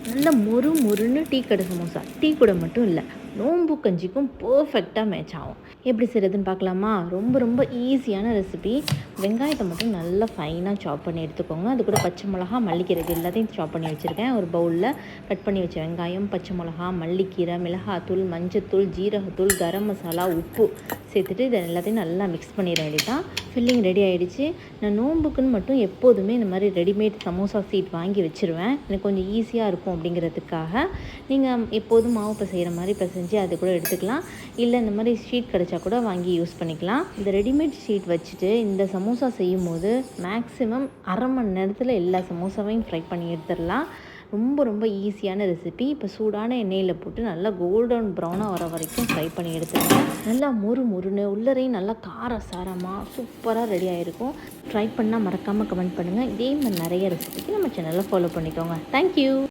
நல்ல மொறு மொறுன்னு டீ கடை சமோசா. டீ கூட மட்டும் இல்லை, நோம்பு கஞ்சிக்கும் பர்ஃபெக்டாக மேட்ச் ஆகும். எப்படி செய்கிறதுன்னு பார்க்கலாமா? ரொம்ப ரொம்ப ஈஸியான ரெசிபி. வெங்காயத்தை மட்டும் நல்லா ஃபைனாக சாப் பண்ணி எடுத்துக்கோங்க. அது கூட பச்சை மிளகா, மல்லிக்கீரை இது எல்லாத்தையும் சாப் பண்ணி வச்சுருக்கேன். ஒரு பவுலில் கட் பண்ணி வச்ச வெங்காயம், பச்சை மிளகா, மல்லிக்கீரை, மிளகாத்தூள், மஞ்சத்தூள், ஜீரகத்தூள், கரம் மசாலா, உப்பு சேர்த்துட்டு இதை எல்லாத்தையும் நல்லா மிக்ஸ் பண்ணிட வேண்டியதான். ஃபில்லிங் ரெடி ஆகிடுச்சு. நான் நோம்புக்குன்னு மட்டும் எப்போதுமே இந்த மாதிரி ரெடிமேட் சமோசா சீட் வாங்கி வச்சுருவேன். எனக்கு கொஞ்சம் ஈஸியாக இருக்கும் அப்படிங்கிறதுக்காக. நீங்கள் எப்போதும் மாவு பிசைகிற மாதிரி பிசைஞ்சு அது கூட எடுத்துக்கலாம். இல்லை இந்த மாதிரி ஷீட் கிடச்சா கூட வாங்கி யூஸ் பண்ணிக்கலாம். இந்த ரெடிமேட் ஷீட் வச்சுட்டு இந்த சமோசா செய்யும் போது மேக்ஸிமம் அரை மணி நேரத்தில் எல்லா சமோசாவையும் ஃப்ரை பண்ணி எடுத்துடலாம். ரொம்ப ரொம்ப ஈஸியான ரெசிபி. இப்போ சூடான எண்ணெயில் போட்டு நல்லா கோல்டன் ப்ரௌனாக வர வரைக்கும் ஃப்ரை பண்ணி எடுத்துருக்கேன். நல்லா மொறு மொறுன்னு உள்ளரையும் நல்லா கார சாரமாக சூப்பராக ரெடி ஆகிருக்கும். ட்ரை பண்ணால் மறக்காமல் கமெண்ட் பண்ணுங்கள். இதே மாதிரி நிறைய ரெசிபிக்கு நம்ம சேனலில் ஃபாலோ பண்ணிக்கோங்க. தேங்க்யூ.